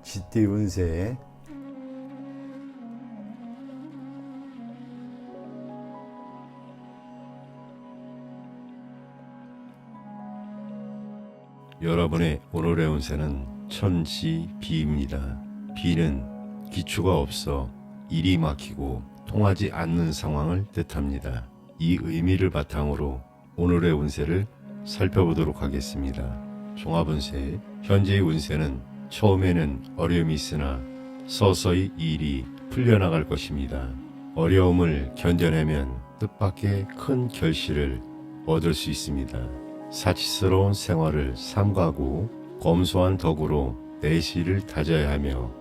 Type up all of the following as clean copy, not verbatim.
쥐띠 운세. 여러분의 오늘의 운세는 천시비입니다. 비는 기초가 없어 일이 막히고 통하지 않는 상황을 뜻합니다. 이 의미를 바탕으로 오늘의 운세를 살펴보도록 하겠습니다. 종합운세. 현재의 운세는 처음에는 어려움이 있으나 서서히 일이 풀려나갈 것입니다. 어려움을 견뎌내면 뜻밖의 큰 결실을 얻을 수 있습니다. 사치스러운 생활을 삼가고 검소한 덕으로 내실을 다져야 하며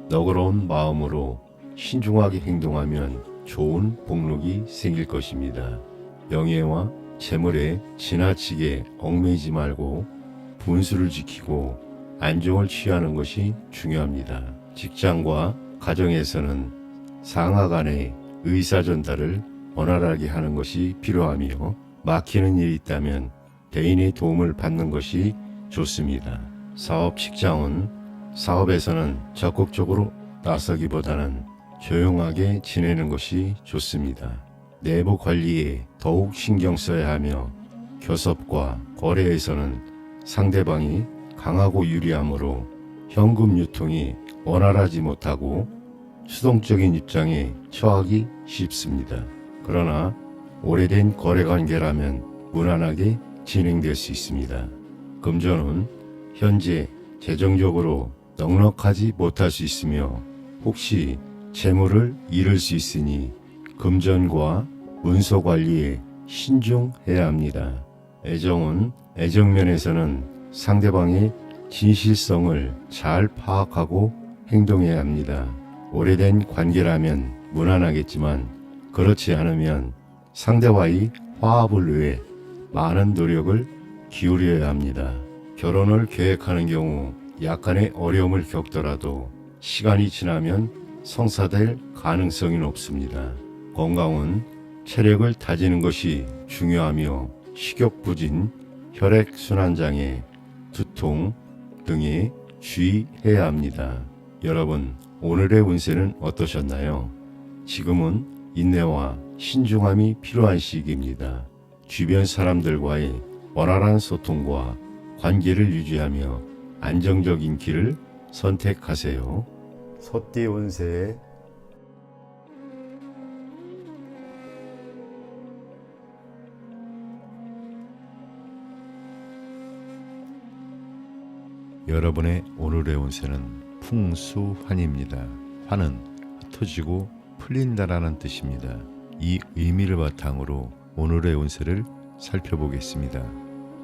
너그러운 마음으로 신중하게 행동하면 좋은 복록이 생길 것입니다. 명예와 재물에 지나치게 얽매이지 말고 분수를 지키고 안정을 취하는 것이 중요합니다. 직장과 가정에서는 상하 간의 의사 전달을 원활하게 하는 것이 필요하며 막히는 일이 있다면 대인의 도움을 받는 것이 좋습니다. 사업 직장은 사업에서는 적극적으로 나서기보다는 조용하게 지내는 것이 좋습니다. 내부 관리에 더욱 신경 써야 하며 교섭과 거래에서는 상대방이 강하고 유리하므로 현금 유통이 원활하지 못하고 수동적인 입장에 처하기 쉽습니다. 그러나 오래된 거래관계라면 무난하게 진행될 수 있습니다. 금전은 현재 재정적으로 넉넉하지 못할 수 있으며 혹시 재물을 잃을 수 있으니 금전과 문서 관리에 신중해야 합니다. 애정은 애정면에서는 상대방의 진실성을 잘 파악하고 행동해야 합니다. 오래된 관계라면 무난하겠지만 그렇지 않으면 상대와의 화합을 위해 많은 노력을 기울여야 합니다. 결혼을 계획하는 경우 약간의 어려움을 겪더라도 시간이 지나면 성사될 가능성이 높습니다. 건강은 체력을 다지는 것이 중요하며 식욕부진, 혈액순환장애, 두통 등에 주의해야 합니다. 여러분, 오늘의 운세는 어떠셨나요? 지금은 인내와 신중함이 필요한 시기입니다. 주변 사람들과의 원활한 소통과 관계를 유지하며 안정적인 길을 선택하세요. 소띠 운세. 여러분의 오늘의 운세는 풍수환입니다. 환은 흩어지고 풀린다라는 뜻입니다. 이 의미를 바탕으로 오늘의 운세를 살펴보겠습니다.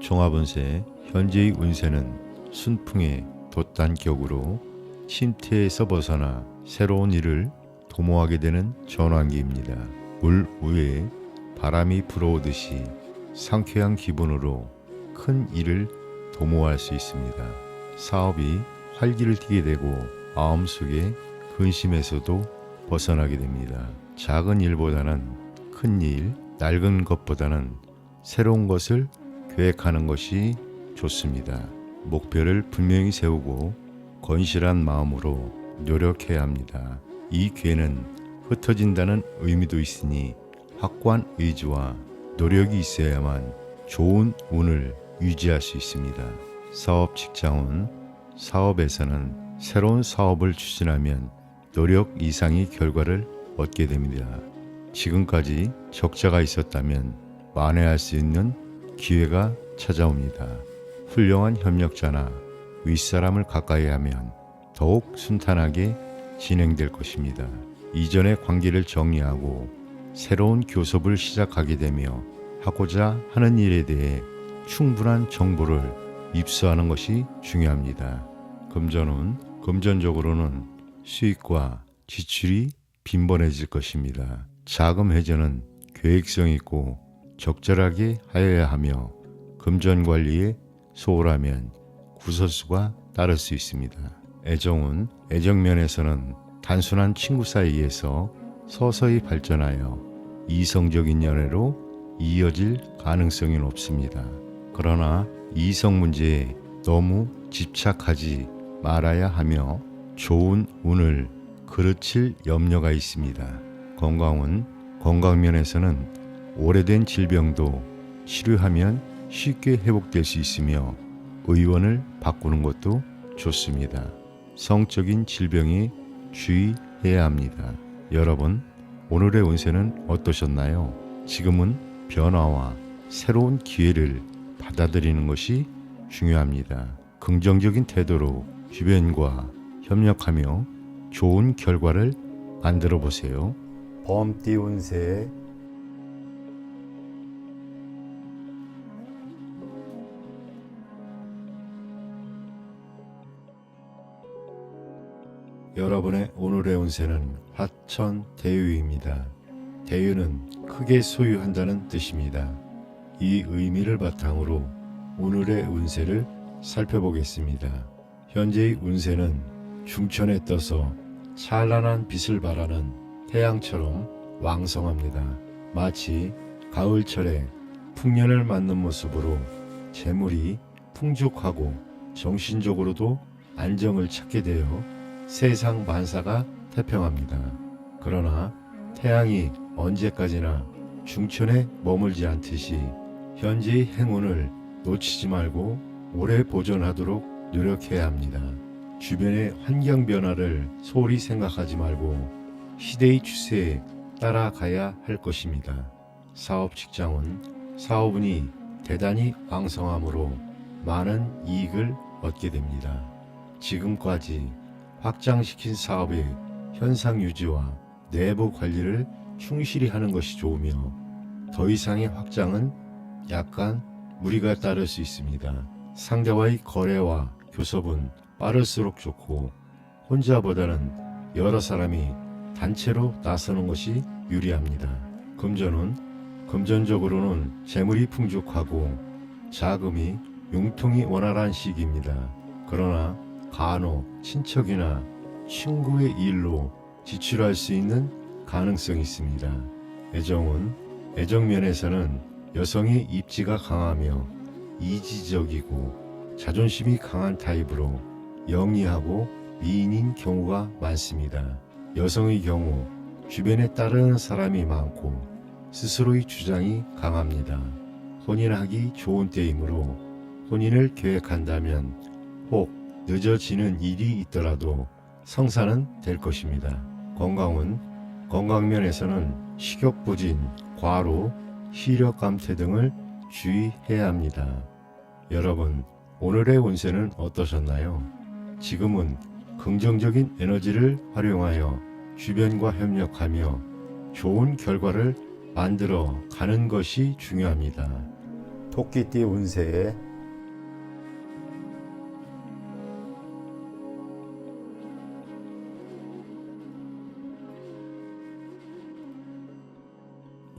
종합운세. 현재의 운세는 순풍의 돛단격으로 침태에서 벗어나 새로운 일을 도모하게 되는 전환기입니다. 물 위에 바람이 불어오듯이 상쾌한 기분으로 큰 일을 도모할 수 있습니다. 사업이 활기를 띠게 되고 마음속에 근심에서도 벗어나게 됩니다. 작은 일보다는 큰 일, 낡은 것보다는 새로운 것을 계획하는 것이 좋습니다. 목표를 분명히 세우고 건실한 마음으로 노력해야 합니다. 이 기회는 흩어진다는 의미도 있으니 확고한 의지와 노력이 있어야만 좋은 운을 유지할 수 있습니다. 사업 직장은 사업에서는 새로운 사업을 추진하면 노력 이상의 결과를 얻게 됩니다. 지금까지 적자가 있었다면 만회할 수 있는 기회가 찾아옵니다. 훌륭한 협력자나 윗사람을 가까이 하면 더욱 순탄하게 진행될 것입니다. 이전의 관계를 정리하고 새로운 교섭을 시작하게 되며 하고자 하는 일에 대해 충분한 정보를 입수하는 것이 중요합니다. 금전은 금전적으로는 수익과 지출이 빈번해질 것입니다. 자금 회전은 계획성 있고 적절하게 하여야 하며 금전 관리에 소홀하면 구설수가 따를 수 있습니다. 애정은 애정면에서는 단순한 친구 사이에서 서서히 발전하여 이성적인 연애로 이어질 가능성이 높습니다. 그러나 이성 문제에 너무 집착하지 말아야 하며 좋은 운을 그르칠 염려가 있습니다. 건강은 건강면에서는 오래된 질병도 치료하면 쉽게 회복될 수 있으며 의원을 바꾸는 것도 좋습니다. 성적인 질병에 주의해야 합니다. 여러분, 오늘의 운세는 어떠셨나요? 지금은 변화와 새로운 기회를 받아들이는 것이 중요합니다. 긍정적인 태도로 주변과 협력하며 좋은 결과를 만들어 보세요. 범띠 운세 여러분의 오늘의 운세는 화천대유입니다. 대유는 크게 소유한다는 뜻입니다. 이 의미를 바탕으로 오늘의 운세를 살펴보겠습니다. 현재의 운세는 중천에 떠서 찬란한 빛을 발하는 태양처럼 왕성합니다. 마치 가을철에 풍년을 맞는 모습으로 재물이 풍족하고 정신적으로도 안정을 찾게 되어 세상 만사가 태평합니다. 그러나 태양이 언제까지나 중천에 머물지 않듯이 현재의 행운을 놓치지 말고 오래 보존하도록 노력해야 합니다. 주변의 환경 변화를 소홀히 생각하지 말고 시대의 추세에 따라가야 할 것입니다. 사업 직장은 사업운이 대단히 왕성하므로 많은 이익을 얻게 됩니다. 지금까지 확장시킨 사업의 현상 유지와 내부 관리를 충실히 하는 것이 좋으며 더 이상의 확장은 약간 무리가 따를 수 있습니다. 상대와의 거래와 교섭은 빠를수록 좋고 혼자보다는 여러 사람이 단체로 나서는 것이 유리합니다. 금전적으로는 재물이 풍족하고 자금이 융통이 원활한 시기입니다. 그러나 간혹 친척이나 친구의 일로 지출할 수 있는 가능성이 있습니다. 애정면에서는 여성의 입지가 강하며 이지적이고 자존심이 강한 타입으로 영리하고 미인인 경우가 많습니다. 여성의 경우 주변에 따르는 사람이 많고 스스로의 주장이 강합니다. 혼인하기 좋은 때이므로 혼인을 계획한다면 혹 늦어지는 일이 있더라도 성사는 될 것입니다. 건강면에서는 식욕부진, 과로, 시력감퇴 등을 주의해야 합니다. 여러분, 오늘의 운세는 어떠셨나요? 지금은 긍정적인 에너지를 활용하여 주변과 협력하며 좋은 결과를 만들어 가는 것이 중요합니다. 토끼띠 운세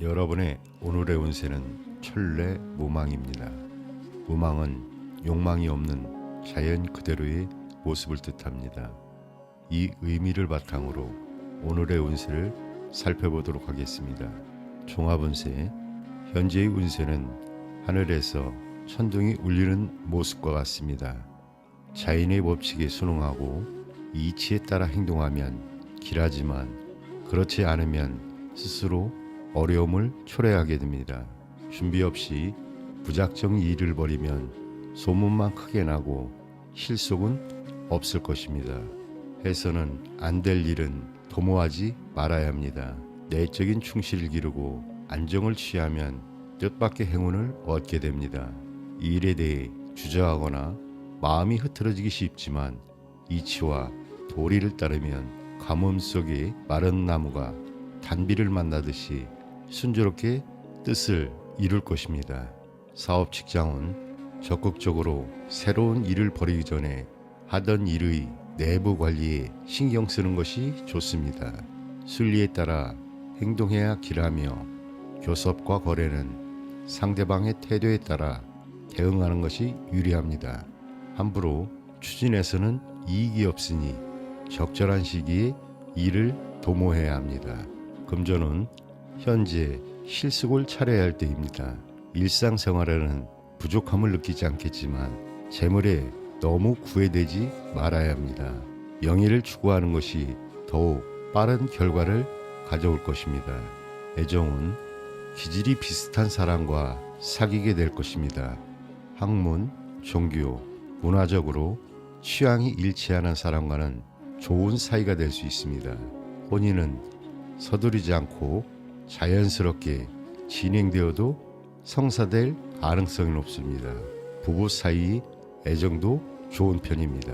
여러분의 오늘의 운세는 천례무망입니다. 무망은 욕망이 없는 자연 그대로의 모습을 뜻합니다. 이 의미를 바탕으로 오늘의 운세를 살펴보도록 하겠습니다. 종합운세, 현재의 운세는 하늘에서 천둥이 울리는 모습과 같습니다. 자연의 법칙에 순응하고 이치에 따라 행동하면 길하지만 그렇지 않으면 스스로 어려움을 초래하게 됩니다. 준비 없이 무작정 일을 벌이면 소문만 크게 나고 실속은 없을 것입니다. 해서는 안 될 일은 도모하지 말아야 합니다. 내적인 충실을 기르고 안정을 취하면 뜻밖의 행운을 얻게 됩니다. 이 일에 대해 주저하거나 마음이 흐트러지기 쉽지만 이치와 도리를 따르면 가뭄 속에 마른 나무가 단비를 만나듯이 순조롭게 뜻을 이룰 것입니다. 사업 직장은 적극적으로 새로운 일을 벌이기 전에 하던 일의 내부 관리에 신경 쓰는 것이 좋습니다. 순리에 따라 행동해야 길하며 교섭과 거래는 상대방의 태도에 따라 대응하는 것이 유리합니다. 함부로 추진해서는 이익이 없으니 적절한 시기에 일을 도모해야 합니다. 금전은 현재 실속을 차려야 할 때입니다. 일상생활에는 부족함을 느끼지 않겠지만 재물에 너무 구애되지 말아야 합니다. 영예를 추구하는 것이 더욱 빠른 결과를 가져올 것입니다. 애정은 기질이 비슷한 사람과 사귀게 될 것입니다. 학문, 종교, 문화적으로 취향이 일치하는 사람과는 좋은 사이가 될 수 있습니다. 혼인은 서두르지 않고 자연스럽게 진행되어도 성사될 가능성이 높습니다. 부부 사이 애정도 좋은 편입니다.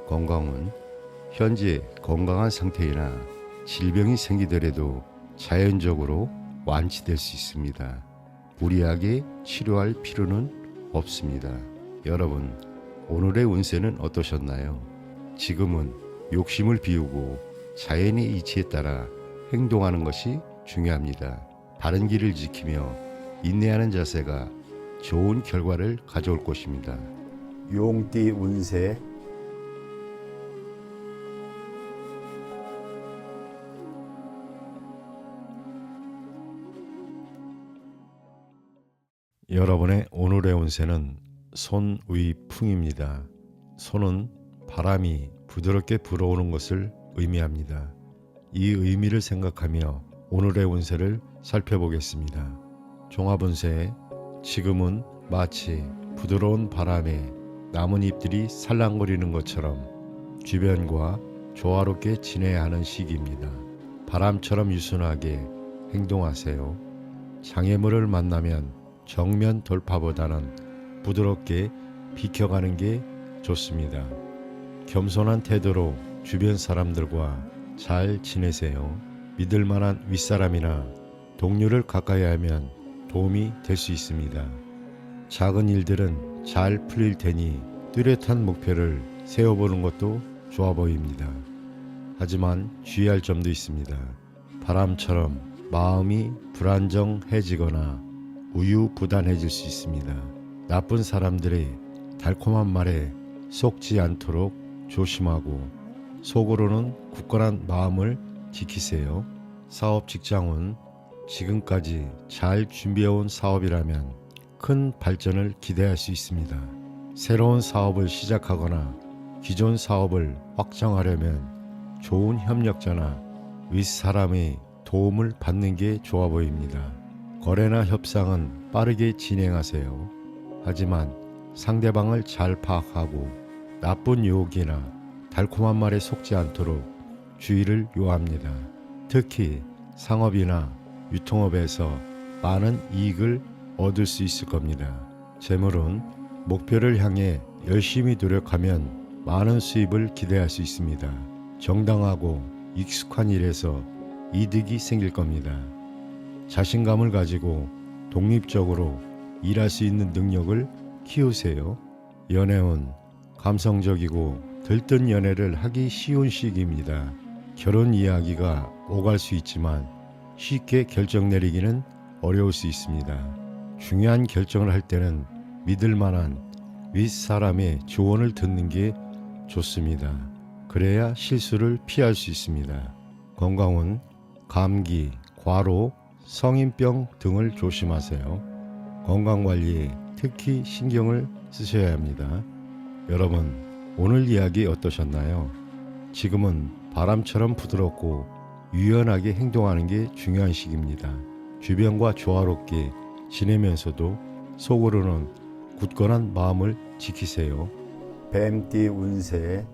건강은 현재 건강한 상태이나 질병이 생기더라도 자연적으로 완치될 수 있습니다. 무리하게 치료할 필요는 없습니다. 여러분, 오늘의 운세는 어떠셨나요? 지금은 욕심을 비우고 자연의 이치에 따라 행동하는 것이 중요합니다. 바른 길을 지키며 인내하는 자세가 좋은 결과를 가져올 것입니다. 용띠 운세. 여러분의 오늘의 운세는 손위풍입니다. 손은 바람이 부드럽게 불어오는 것을 의미합니다. 이 의미를 생각하며 오늘의 운세를 살펴보겠습니다. 종합운세. 지금은 마치 부드러운 바람에 나뭇잎들이 살랑거리는 것처럼 주변과 조화롭게 지내야 하는 시기입니다. 바람처럼 유순하게 행동하세요. 장애물을 만나면 정면 돌파보다는 부드럽게 비켜가는 게 좋습니다. 겸손한 태도로 주변 사람들과 잘 지내세요. 믿을 만한 윗사람이나 동료를 가까이 하면 도움이 될 수 있습니다. 작은 일들은 잘 풀릴 테니 뚜렷한 목표를 세워보는 것도 좋아 보입니다. 하지만 주의할 점도 있습니다. 바람처럼 마음이 불안정해지거나 우유부단해질 수 있습니다. 나쁜 사람들의 달콤한 말에 속지 않도록 조심하고 속으로는 굳건한 마음을 지키세요. 사업 직장은 지금까지 잘 준비해온 사업이라면 큰 발전을 기대할 수 있습니다. 새로운 사업을 시작하거나 기존 사업을 확장하려면 좋은 협력자나 윗사람의 도움을 받는 게 좋아 보입니다. 거래나 협상은 빠르게 진행하세요. 하지만 상대방을 잘 파악하고 나쁜 유혹이나 달콤한 말에 속지 않도록 주의를 요합니다. 특히 상업이나 유통업에서 많은 이익을 얻을 수 있을 겁니다. 재물은 목표를 향해 열심히 노력하면 많은 수입을 기대할 수 있습니다. 정당하고 익숙한 일에서 이득이 생길 겁니다. 자신감을 가지고 독립적으로 일할 수 있는 능력을 키우세요. 연애운 감성적이고 들뜬 연애를 하기 쉬운 시기입니다. 결혼 이야기가 오갈 수 있지만 쉽게 결정 내리기는 어려울 수 있습니다. 중요한 결정을 할 때는 믿을 만한 윗사람의 조언을 듣는 게 좋습니다. 그래야 실수를 피할 수 있습니다. 건강은 감기, 과로, 성인병 등을 조심하세요. 건강관리에 특히 신경을 쓰셔야 합니다. 여러분, 오늘 이야기 어떠셨나요? 지금은 바람처럼 부드럽고 유연하게 행동하는 게 중요한 시기입니다. 주변과 조화롭게 지내면서도 속으로는 굳건한 마음을 지키세요. 뱀띠 운세.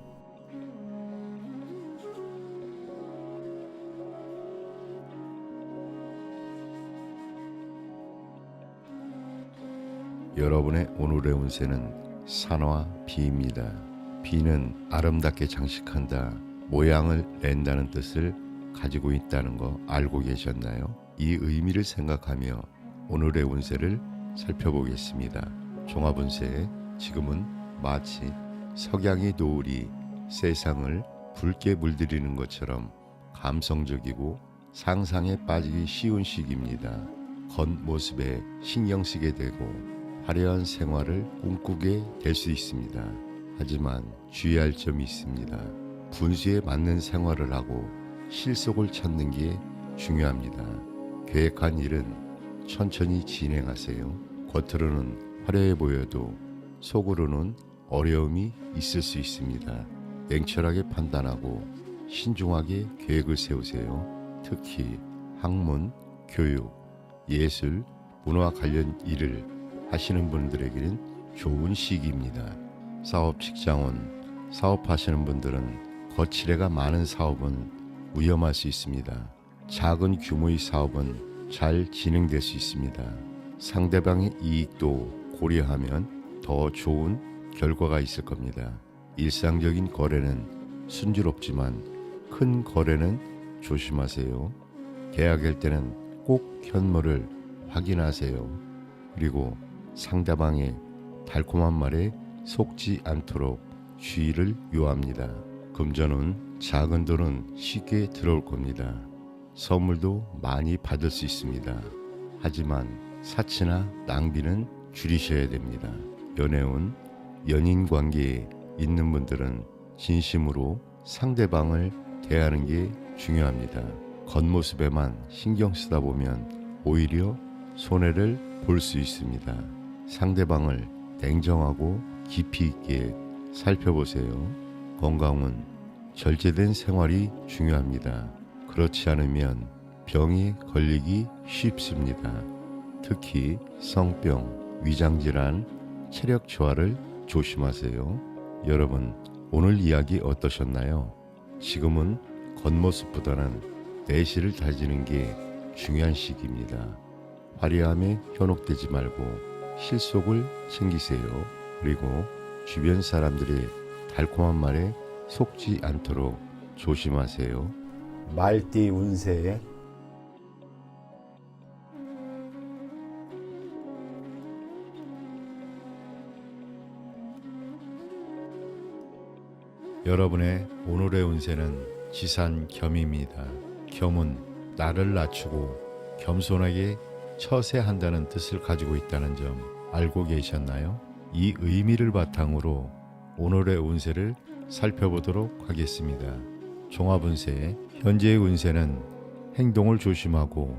여러분의 오늘의 운세는 산화 비입니다. 비는 아름답게 장식한다, 모양을 낸다는 뜻을 가지고 있다는 거 알고 계셨나요? 이 의미를 생각하며 오늘의 운세를 살펴보겠습니다. 종합운세. 지금은 마치 석양의 노을이 세상을 붉게 물들이는 것처럼 감성적이고 상상에 빠지기 쉬운 시기입니다. 겉모습에 신경 쓰게 되고 화려한 생활을 꿈꾸게 될 수 있습니다. 하지만 주의할 점이 있습니다. 분수에 맞는 생활을 하고 실속을 찾는 게 중요합니다. 계획한 일은 천천히 진행하세요. 겉으로는 화려해 보여도 속으로는 어려움이 있을 수 있습니다. 냉철하게 판단하고 신중하게 계획을 세우세요. 특히 학문, 교육, 예술, 문화 관련 일을 하시는 분들에게는 좋은 시기입니다. 사업 직장원, 사업하시는 분들은 거치레가 많은 사업은 위험할 수 있습니다. 작은 규모의 사업은 잘 진행될 수 있습니다. 상대방의 이익도 고려하면 더 좋은 결과가 있을 겁니다. 일상적인 거래는 순조롭지만 큰 거래는 조심하세요. 계약할 때는 꼭 현물을 확인하세요. 그리고 상대방의 달콤한 말에 속지 않도록 주의를 요합니다. 금전은 작은 돈은 쉽게 들어올 겁니다. 선물도 많이 받을 수 있습니다. 하지만 사치나 낭비는 줄이셔야 됩니다. 연애운, 연인 관계에 있는 분들은 진심으로 상대방을 대하는 게 중요합니다. 겉모습에만 신경 쓰다 보면 오히려 손해를 볼 수 있습니다. 상대방을 냉정하고 깊이 있게 살펴보세요. 건강은 절제된 생활이 중요합니다. 그렇지 않으면 병이 걸리기 쉽습니다. 특히 성병, 위장질환, 체력 저하를 조심하세요. 여러분, 오늘 이야기 어떠셨나요? 지금은 겉모습보다는 내실을 다지는 게 중요한 시기입니다. 화려함에 현혹되지 말고 실속을 챙기세요. 그리고 주변 사람들의 달콤한 말에 속지 않도록 조심하세요. 말띠 운세 여러분의 오늘의 운세는 지산겸입니다. 겸은 나를 낮추고 겸손하게 처세한다는 뜻을 가지고 있다는 점 알고 계셨나요? 이 의미를 바탕으로 오늘의 운세를 살펴보도록 하겠습니다. 종합운세, 현재의 운세는 행동을 조심하고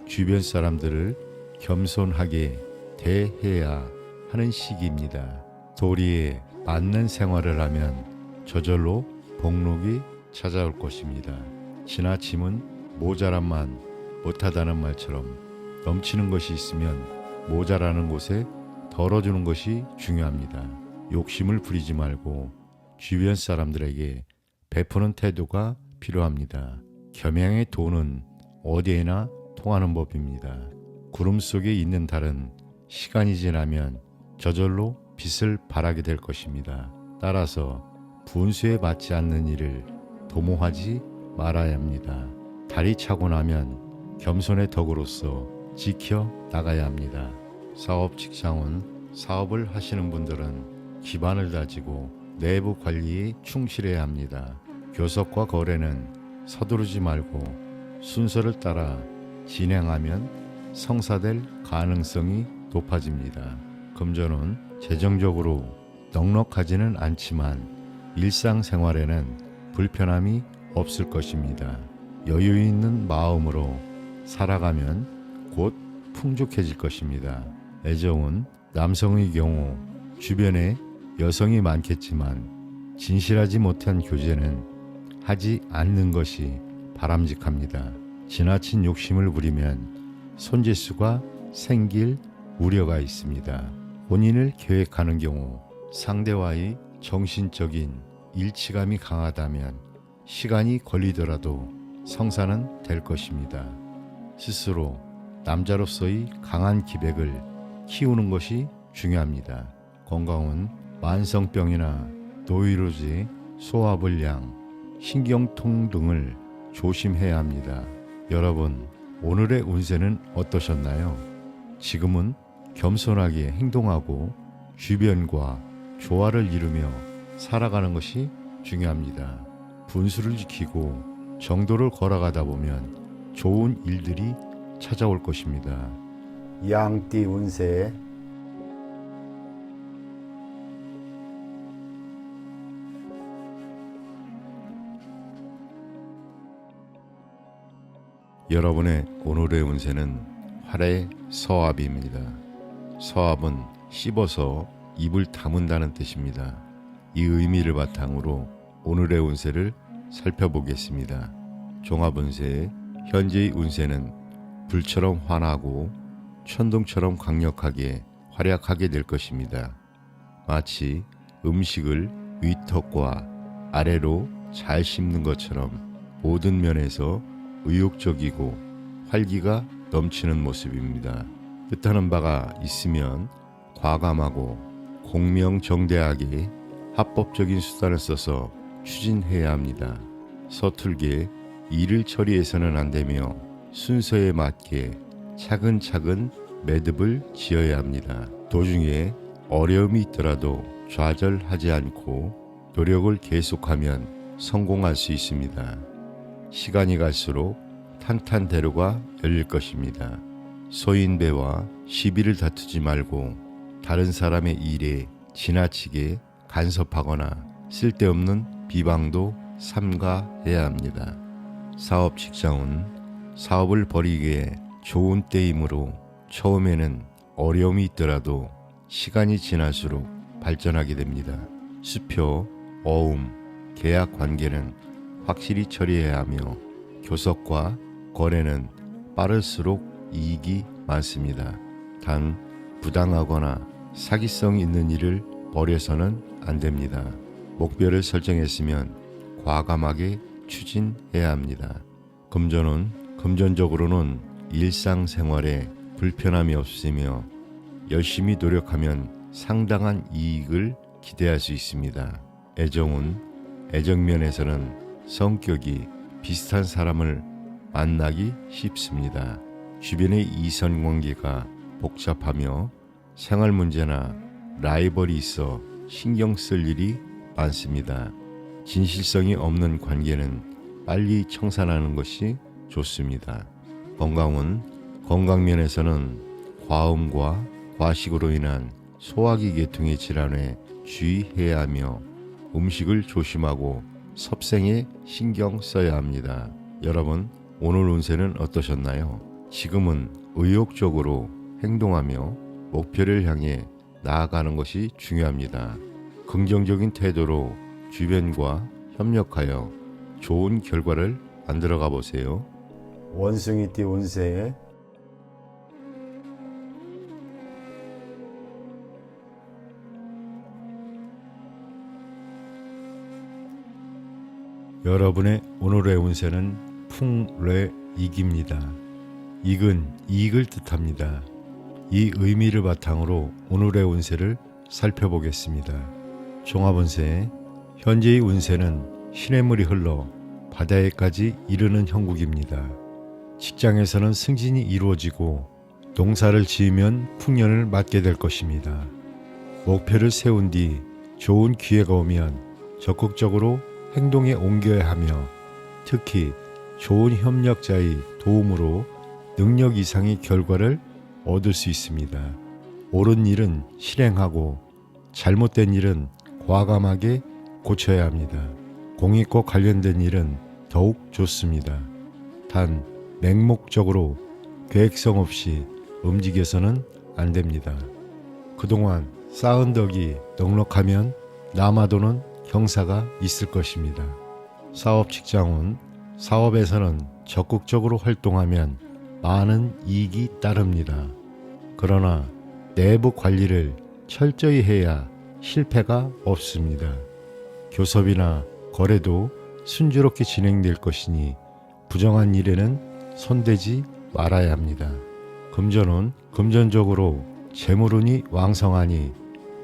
주변 사람들을 겸손하게 대해야 하는 시기입니다. 도리에 맞는 생활을 하면 저절로 복록이 찾아올 것입니다. 지나침은 모자란만 못하다는 말처럼 넘치는 것이 있으면 모자라는 곳에 덜어주는 것이 중요합니다. 욕심을 부리지 말고 주변 사람들에게 베푸는 태도가 필요합니다. 겸양의 도는 어디에나 통하는 법입니다. 구름 속에 있는 달은 시간이 지나면 저절로 빛을 발하게 될 것입니다. 따라서 분수에 맞지 않는 일을 도모하지 말아야 합니다. 달이 차고 나면 겸손의 덕으로서 지켜 나가야 합니다. 사업 직장은 사업을 하시는 분들은 기반을 다지고 내부 관리에 충실해야 합니다. 교섭과 거래는 서두르지 말고 순서를 따라 진행하면 성사될 가능성이 높아집니다. 금전은 재정적으로 넉넉하지는 않지만 일상생활에는 불편함이 없을 것입니다. 여유 있는 마음으로 살아가면 곧 풍족해질 것입니다. 애정은 남성의 경우 주변에 여성이 많겠지만 진실하지 못한 교제는 하지 않는 것이 바람직합니다. 지나친 욕심을 부리면 손재수가 생길 우려가 있습니다. 혼인을 계획하는 경우 상대와의 정신적인 일치감이 강하다면 시간이 걸리더라도 성사는 될 것입니다. 스스로 남자로서의 강한 기백을 키우는 것이 중요합니다. 건강은 만성병이나 노이로제, 소화불량, 신경통 등을 조심해야 합니다. 여러분, 오늘의 운세는 어떠셨나요? 지금은 겸손하게 행동하고 주변과 조화를 이루며 살아가는 것이 중요합니다. 분수를 지키고 정도를 걸어가다 보면 좋은 일들이 찾아올 것입니다. 양띠 운세 여러분의 오늘의 운세는 활의 서합입니다. 서합은 씹어서 입을 다문다는 뜻입니다. 이 의미를 바탕으로 오늘의 운세를 살펴보겠습니다. 종합운세 현재의 운세는 불처럼 환하고 천둥처럼 강력하게 활약하게 될 것입니다. 마치 음식을 위턱과 아래로 잘 씹는 것처럼 모든 면에서 의욕적이고 활기가 넘치는 모습입니다. 뜻하는 바가 있으면 과감하고 공명정대하게 합법적인 수단을 써서 추진해야 합니다. 서툴게 일을 처리해서는 안 되며 순서에 맞게 차근차근 매듭을 지어야 합니다. 도중에 어려움이 있더라도 좌절하지 않고 노력을 계속하면 성공할 수 있습니다. 시간이 갈수록 탄탄대로가 열릴 것입니다. 소인배와 시비를 다투지 말고 다른 사람의 일에 지나치게 간섭하거나 쓸데없는 비방도 삼가해야 합니다. 사업 직장은 사업을 벌이기에 좋은 때이므로 처음에는 어려움이 있더라도 시간이 지날수록 발전하게 됩니다. 수표, 어음, 계약 관계는 확실히 처리해야 하며 교섭과 거래는 빠를수록 이익이 많습니다. 단 부당하거나 사기성 있는 일을 벌여서는 안 됩니다. 목표를 설정했으면 과감하게 추진해야 합니다. 금전은 금전적으로는 일상생활에 불편함이 없으며 열심히 노력하면 상당한 이익을 기대할 수 있습니다. 애정은 애정면에서는 성격이 비슷한 사람을 만나기 쉽습니다. 주변의 이성관계가 복잡하며 생활 문제나 라이벌이 있어 신경 쓸 일이 많습니다. 진실성이 없는 관계는 빨리 청산하는 것이 좋습니다. 건강은 건강면에서는 과음과 과식으로 인한 소화기 계통의 질환에 주의해야 하며 음식을 조심하고 섭생에 신경 써야 합니다. 여러분, 오늘 운세는 어떠셨나요? 지금은 의욕적으로 행동하며 목표를 향해 나아가는 것이 중요합니다. 긍정적인 태도로 주변과 협력하여 좋은 결과를 만들어가 보세요. 원숭이띠 운세 여러분의 오늘의 운세는 풍뢰익입니다. 익은 이익을 뜻합니다. 이 의미를 바탕으로 오늘의 운세를 살펴보겠습니다. 종합운세 현재의 운세는 시냇물이 흘러 바다에까지 이르는 형국입니다. 직장에서는 승진이 이루어지고 농사를 지으면 풍년을 맞게 될 것입니다. 목표를 세운 뒤 좋은 기회가 오면 적극적으로 행동에 옮겨야 하며 특히 좋은 협력자의 도움으로 능력 이상의 결과를 얻을 수 있습니다. 옳은 일은 실행하고 잘못된 일은 과감하게 고쳐야 합니다. 공익과 관련된 일은 더욱 좋습니다. 단 맹목적으로 계획성 없이 움직여서는 안 됩니다. 그동안 쌓은 덕이 넉넉하면 남아도는 경사가 있을 것입니다. 사업 직장은 사업에서는 적극적으로 활동하면 많은 이익이 따릅니다. 그러나 내부 관리를 철저히 해야 실패가 없습니다. 교섭이나 거래도 순조롭게 진행될 것이니 부정한 일에는 손대지 말아야 합니다. 금전은 금전적으로 재물운이 왕성하니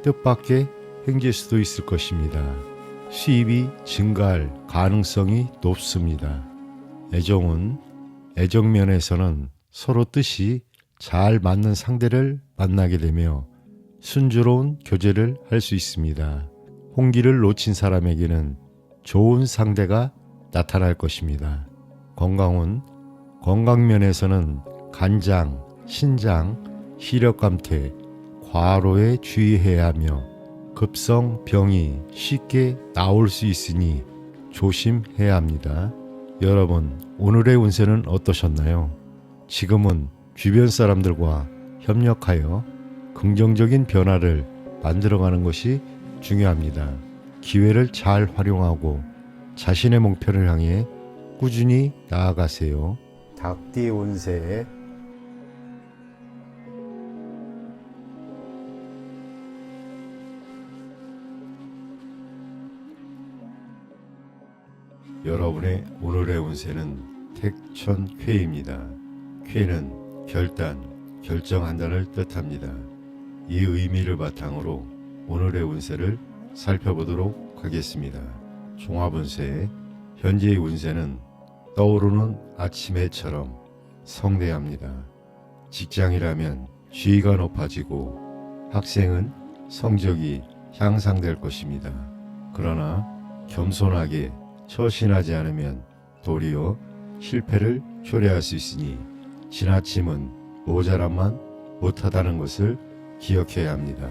뜻밖의 행질 수도 있을 것입니다. 수입이 증가할 가능성이 높습니다. 애정은 애정면에서는 서로 뜻이 잘 맞는 상대를 만나게 되며 순조로운 교제를 할 수 있습니다. 홍기를 놓친 사람에게는 좋은 상대가 나타날 것입니다. 건강은 건강면에서는 간장, 신장, 시력감퇴, 과로에 주의해야 하며 급성 병이 쉽게 나올 수 있으니 조심해야 합니다. 여러분, 오늘의 운세는 어떠셨나요? 지금은 주변 사람들과 협력하여 긍정적인 변화를 만들어가는 것이 중요합니다. 기회를 잘 활용하고 자신의 목표를 향해 꾸준히 나아가세요. 닭띠 운세의 여러분의 오늘의 운세는 택천쾌입니다. 쾌는 결단, 결정한다를 뜻합니다. 이 의미를 바탕으로 오늘의 운세를 살펴보도록 하겠습니다. 종합운세, 현재의 운세는 떠오르는 아침 해처럼 성대합니다. 직장이라면 지위가 높아지고 학생은 성적이 향상될 것입니다. 그러나 겸손하게 처신하지 않으면 도리어 실패를 초래할 수 있으니 지나침은 모자람만 못하다는 것을 기억해야 합니다.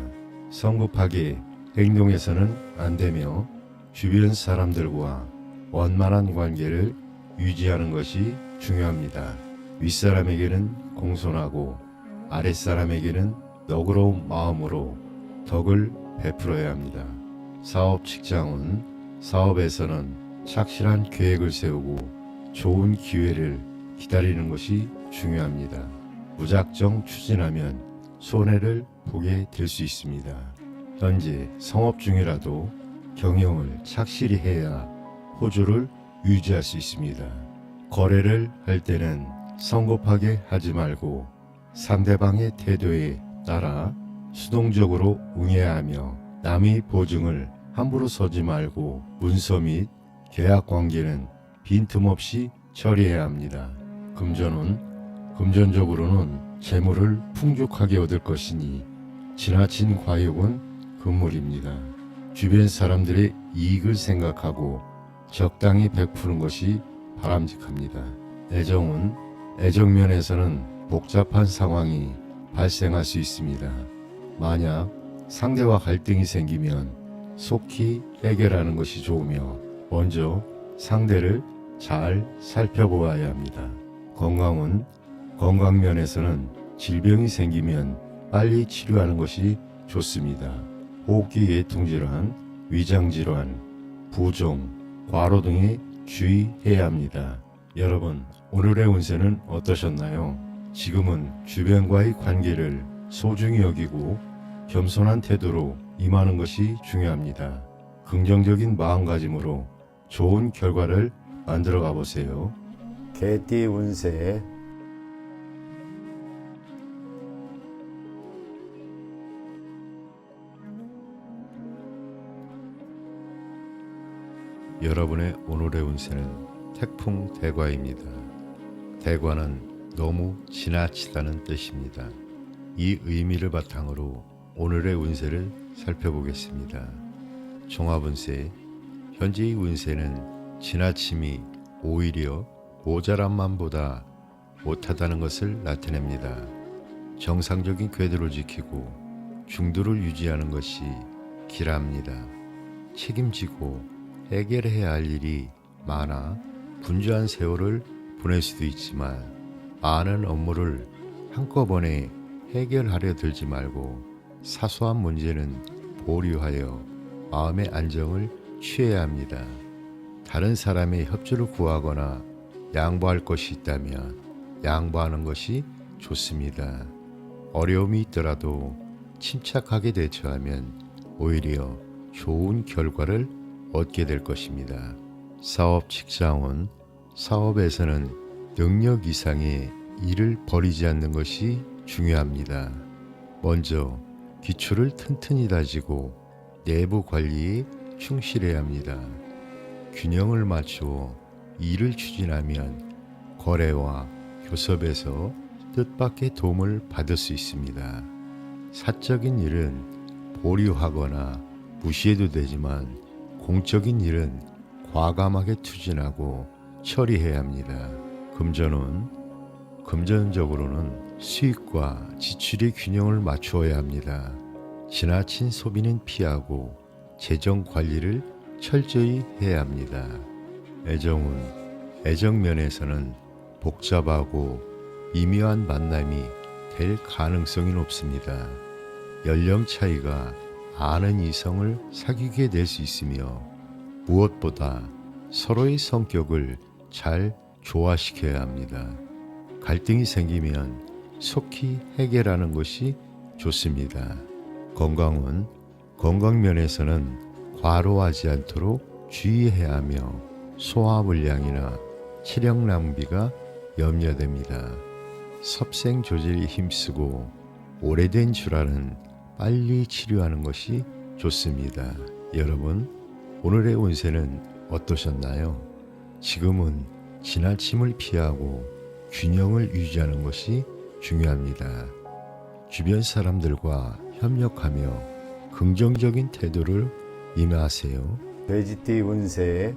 성급하게 행동해서는 안 되며 주변 사람들과 원만한 관계를 유지하는 것이 중요합니다. 윗사람에게는 공손하고 아랫사람에게는 너그러운 마음으로 덕을 베풀어야 합니다. 사업 직장은 사업에서는 착실한 계획을 세우고 좋은 기회를 기다리는 것이 중요합니다. 무작정 추진하면 손해를 보게 될 수 있습니다. 현재 성업 중이라도 경영을 착실히 해야 호조를 유지할 수 있습니다. 거래를 할 때는 성급하게 하지 말고 상대방의 태도에 따라 수동적으로 응해야 하며 남의 보증을 함부로 서지 말고 문서 및 계약 관계는 빈틈없이 처리해야 합니다. 금전적으로는 재물을 풍족하게 얻을 것이니 지나친 과욕은 금물입니다. 주변 사람들의 이익을 생각하고 적당히 베푸는 것이 바람직합니다. 애정면에서는 복잡한 상황이 발생할 수 있습니다. 만약 상대와 갈등이 생기면 속히 해결하는 것이 좋으며 먼저 상대를 잘 살펴보아야 합니다. 건강면에서는 질병이 생기면 빨리 치료하는 것이 좋습니다. 호흡기 계통질환, 위장질환, 부종, 과로 등에 주의해야 합니다. 여러분, 오늘의 운세는 어떠셨나요? 지금은 주변과의 관계를 소중히 여기고 겸손한 태도로 임하는 것이 중요합니다. 긍정적인 마음가짐으로 좋은 결과를 만들어 가보세요. 개띠 운세의 여러분의 오늘의 운세는 태풍 대과입니다. 대과는 너무 지나치다는 뜻입니다. 이 의미를 바탕으로 오늘의 운세를 살펴보겠습니다. 종합운세, 현재의 운세는 지나침이 오히려 모자람만보다 못하다는 것을 나타냅니다. 정상적인 궤도를 지키고 중도를 유지하는 것이 길합니다. 책임지고 해결해야 할 일이 많아 분주한 세월을 보낼 수도 있지만 많은 업무를 한꺼번에 해결하려 들지 말고 사소한 문제는 보류하여 마음의 안정을 취해야 합니다. 다른 사람의 협조를 구하거나 양보할 것이 있다면 양보하는 것이 좋습니다. 어려움이 있더라도 침착하게 대처하면 오히려 좋은 결과를 얻게 될 것입니다. 사업 직장은 사업에서는 능력 이상의 일을 벌이지 않는 것이 중요합니다. 먼저 기초를 튼튼히 다지고 내부 관리에 충실해야 합니다. 균형을 맞추어 일을 추진하면 거래와 교섭에서 뜻밖의 도움을 받을 수 있습니다. 사적인 일은 보류하거나 무시해도 되지만 공적인 일은 과감하게 추진하고 처리해야 합니다. 금전적으로는 수익과 지출의 균형을 맞추어야 합니다. 지나친 소비는 피하고 재정 관리를 철저히 해야 합니다. 애정면에서는 복잡하고 미묘한 만남이 될 가능성이 높습니다. 연령 차이가 아는 이성을 사귀게 될 수 있으며 무엇보다 서로의 성격을 잘 조화시켜야 합니다. 갈등이 생기면 속히 해결하는 것이 좋습니다. 건강은 건강면에서는 과로하지 않도록 주의해야 하며 소화불량이나 체력 낭비가 염려됩니다. 섭생 조절에 힘쓰고 오래된 질환은 빨리 치료하는 것이 좋습니다. 여러분, 오늘의 운세는 어떠셨나요? 지금은 지나침을 피하고 균형을 유지하는 것이 중요합니다. 주변 사람들과 협력하며 긍정적인 태도를 임하세요. 돼지띠 운세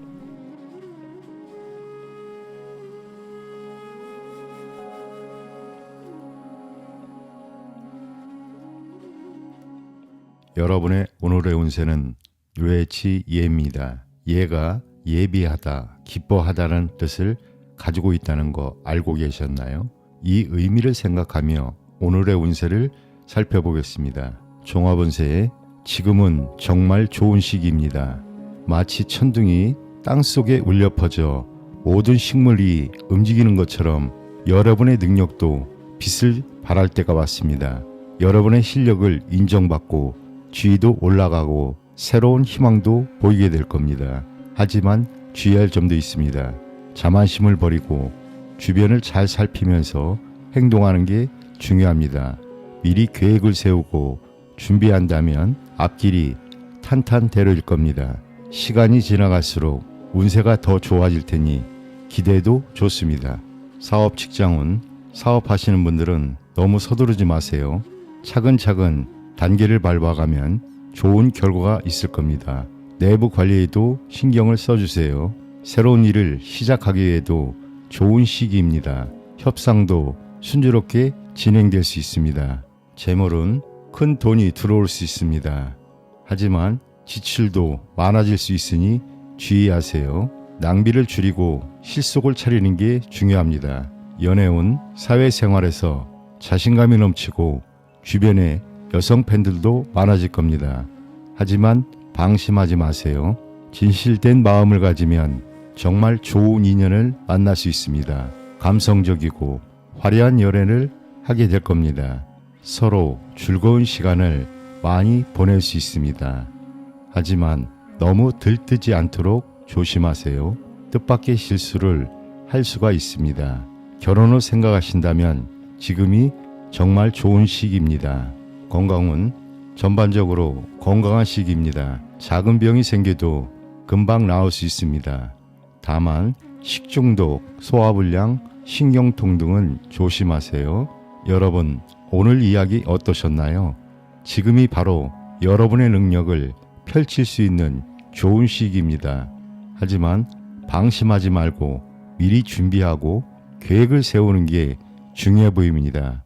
여러분의 오늘의 운세는 유해치 예입니다. 예가 예비하다, 기뻐하다는 뜻을 가지고 있다는 거 알고 계셨나요? 이 의미를 생각하며 오늘의 운세를 살펴보겠습니다. 종합운세에 지금은 정말 좋은 시기입니다. 마치 천둥이 땅속에 울려 퍼져 모든 식물이 움직이는 것처럼 여러분의 능력도 빛을 발할 때가 왔습니다. 여러분의 실력을 인정받고 지위도 올라가고 새로운 희망도 보이게 될 겁니다. 하지만 주의할 점도 있습니다. 자만심을 버리고 주변을 잘 살피면서 행동하는 게 중요합니다. 미리 계획을 세우고 준비한다면 앞길이 탄탄대로일 겁니다. 시간이 지나갈수록 운세가 더 좋아질 테니 기대도 좋습니다. 사업 직장운, 사업하시는 분들은 너무 서두르지 마세요. 차근차근 단계를 밟아가면 좋은 결과가 있을 겁니다. 내부 관리에도 신경을 써주세요. 새로운 일을 시작하기 위해도 좋은 시기입니다. 협상도 순조롭게 진행될 수 있습니다. 재물은 큰 돈이 들어올 수 있습니다. 하지만 지출도 많아질 수 있으니 주의하세요. 낭비를 줄이고 실속을 차리는 게 중요합니다. 연애운, 사회생활에서 자신감이 넘치고 주변에 여성 팬들도 많아질 겁니다. 하지만 방심하지 마세요. 진실된 마음을 가지면 정말 좋은 인연을 만날 수 있습니다. 감성적이고 화려한 연애를 하게 될 겁니다. 서로 즐거운 시간을 많이 보낼 수 있습니다. 하지만 너무 들뜨지 않도록 조심하세요. 뜻밖의 실수를 할 수가 있습니다. 결혼을 생각하신다면 지금이 정말 좋은 시기입니다. 건강은 전반적으로 건강한 시기입니다. 작은 병이 생겨도 금방 나을 수 있습니다. 다만 식중독, 소화불량, 신경통 등은 조심하세요. 여러분, 오늘 이야기 어떠셨나요? 지금이 바로 여러분의 능력을 펼칠 수 있는 좋은 시기입니다. 하지만 방심하지 말고 미리 준비하고 계획을 세우는 게 중요해 보입니다.